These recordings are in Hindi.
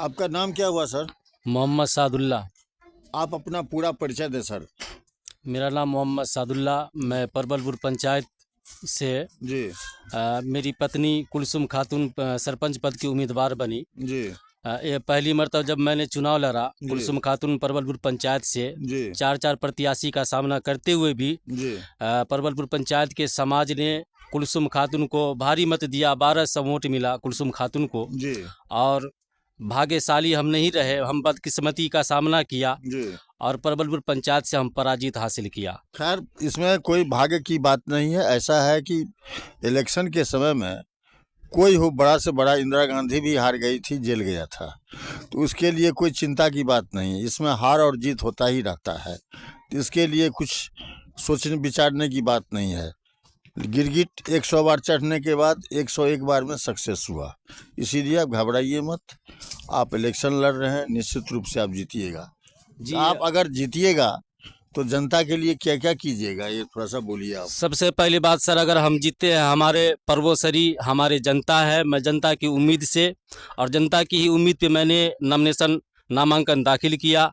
आपका नाम क्या हुआ सर? मोहम्मद सादुल्ला। आप अपना पूरा परिचय दें सर। मेरा नाम मोहम्मद सादुल्ला, मैं परबलपुर पंचायत से जी मेरी पत्नी कुलसुम खातून सरपंच पद की उम्मीदवार बनी। जी ये पहली मरतब जब मैंने चुनाव लड़ा जी। कुलसुम खातून परबलपुर पंचायत से जी चार प्रत्याशी का सामना करते हुए भी जी परबलपुर पंचायत के समाज ने कुलसुम खातून को भारी मत दिया, 1200 वोट मिला कुलसुम खातून को। जी और भाग्यशाली हम नहीं रहे, हम बदकिस्मती का सामना किया जी। और परबलपुर पंचायत से हम पराजित हासिल किया। खैर, इसमें कोई भाग्य की बात नहीं है। ऐसा है कि इलेक्शन के समय में कोई हो, बड़ा से बड़ा इंदिरा गांधी भी हार गई थी, जेल गया था, तो उसके लिए कोई चिंता की बात नहीं है। इसमें हार और जीत होता ही रहता है, तो इसके लिए कुछ सोचने विचारने की बात नहीं है। गिरगिट 100 बार चढ़ने के बाद 101 बार में सक्सेस हुआ, इसीलिए आप घबराइए मत। आप इलेक्शन लड़ रहे हैं, निश्चित रूप से आप जीतिएगा। जी, आप अगर जीतिएगा तो जनता के लिए क्या क्या कीजिएगा, ये थोड़ा सा बोलिए आप। सबसे पहली बात सर, अगर हम जीते हैं, हमारे परवोसरी हमारे जनता है। मैं जनता की उम्मीद से और जनता की ही उम्मीद पे मैंने नामांकन दाखिल किया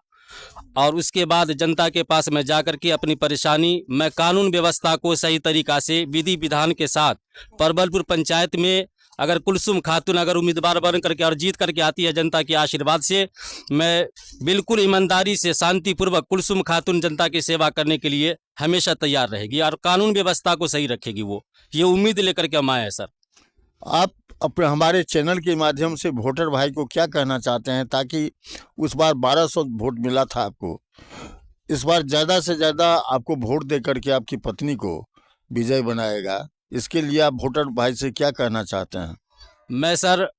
और उसके बाद जनता के पास मैं जाकर के अपनी परेशानी, मैं कानून व्यवस्था को सही तरीक़ा से विधि विधान के साथ परबलपुर पंचायत में अगर कुलसुम खातून अगर उम्मीदवार बन करके और जीत करके आती है जनता के आशीर्वाद से, मैं बिल्कुल ईमानदारी से शांतिपूर्वक कुलसुम खातून जनता की सेवा करने के लिए हमेशा तैयार रहेगी और कानून व्यवस्था को सही रखेगी। वो ये उम्मीद लेकर के हम आए हैं सर। आप अपने हमारे चैनल के माध्यम से वोटर भाई को क्या कहना चाहते हैं, ताकि उस बार 1200 वोट मिला था आपको, इस बार ज़्यादा से ज़्यादा आपको वोट दे करके आपकी पत्नी को विजय बनाएगा, इसके लिए आप वोटर भाई से क्या कहना चाहते हैं? मैं सर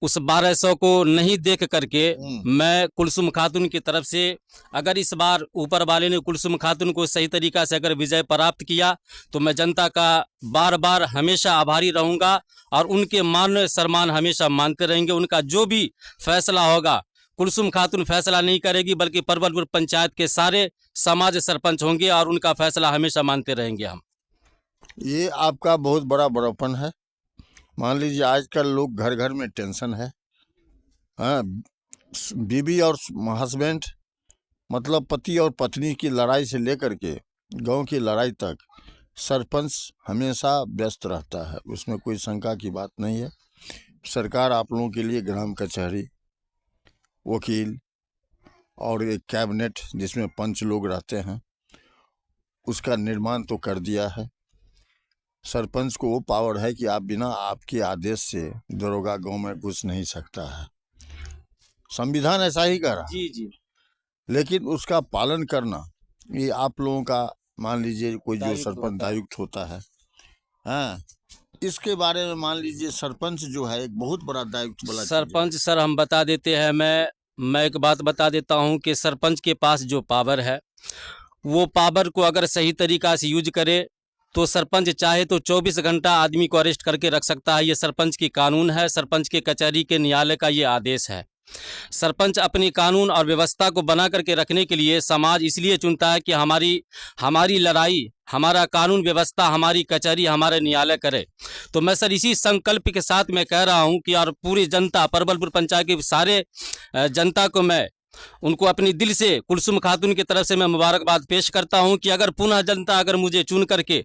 उस 1200 को नहीं देख करके मैं कुलसुम खातून की तरफ से, अगर इस बार ऊपर वाले ने कुलसुम खातून को सही तरीक़ा से अगर विजय प्राप्त किया तो मैं जनता का बार बार हमेशा आभारी रहूँगा और उनके मान सम्मान हमेशा मानते रहेंगे। उनका जो भी फैसला होगा कुलसुम खातून फैसला नहीं करेगी, बल्कि परबलपुर पंचायत के सारे समाज सरपंच होंगे और उनका फैसला हमेशा मानते रहेंगे हम। ये आपका बहुत बड़ा बड़प्पन है। मान लीजिए आजकल लोग घर घर में टेंशन है, हाँ, बीवी और हस्बैंड, मतलब पति और पत्नी की लड़ाई से लेकर के गांव की लड़ाई तक सरपंच हमेशा व्यस्त रहता है, उसमें कोई शंका की बात नहीं है। सरकार आप लोगों के लिए ग्राम कचहरी, वकील और एक कैबिनेट जिसमें पंच लोग रहते हैं, उसका निर्माण तो कर दिया है। सरपंच को वो पावर है कि आप बिना आपके आदेश से दरोगा गांव में घुस नहीं सकता है, संविधान ऐसा ही कह रहा है। जी जी। लेकिन उसका पालन करना ये आप लोगों का, मान लीजिए कोई जो सरपंच दायुक्त होता है, हाँ, इसके बारे में मान लीजिए सरपंच जो है एक बहुत बड़ा दायुक्त वाला सरपंच सर हम बता देते हैं, मैं एक बात बता देता हूं कि सरपंच के पास जो पावर है वो पावर को अगर सही तरीक़ा से यूज करे तो सरपंच चाहे तो 24 घंटा आदमी को अरेस्ट करके रख सकता है। ये सरपंच की कानून है, सरपंच के कचहरी के न्यायालय का ये आदेश है। सरपंच अपनी कानून और व्यवस्था को बना करके रखने के लिए समाज इसलिए चुनता है कि हमारी लड़ाई, हमारा कानून व्यवस्था, हमारी कचहरी, हमारे न्यायालय करे। तो मैं सर इसी संकल्प के साथ मैं कह रहा हूं कि और पूरी जनता, परबलपुर पंचायत के सारे जनता को मैं उनको अपनी दिल से कुलसुम खातून की तरफ से मैं मुबारकबाद पेश करता हूं कि अगर पुनः जनता अगर मुझे चुन करके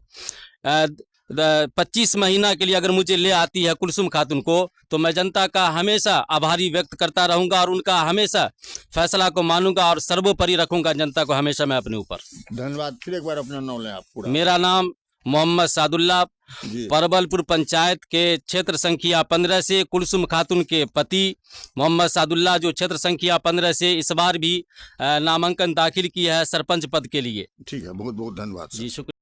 25 महीना के लिए अगर मुझे ले आती है कुलसुम खातून को, तो मैं जनता का हमेशा आभारी व्यक्त करता रहूंगा और उनका हमेशा फैसला को मानूंगा और सर्वोपरि रखूंगा जनता को हमेशा मैं अपने ऊपर। धन्यवाद। फिर एक बार अपना नाम लें आप पूरा। मेरा नाम मोहम्मद सादुल्ला, जी। परबलपुर पंचायत के क्षेत्र संख्या 15 से कुलसुम खातून के पति मोहम्मद सादुल्ला, जो क्षेत्र संख्या 15 से इस बार भी नामांकन दाखिल किया है सरपंच पद के लिए। ठीक है, बहुत बहुत धन्यवाद जी, शुक्रिया।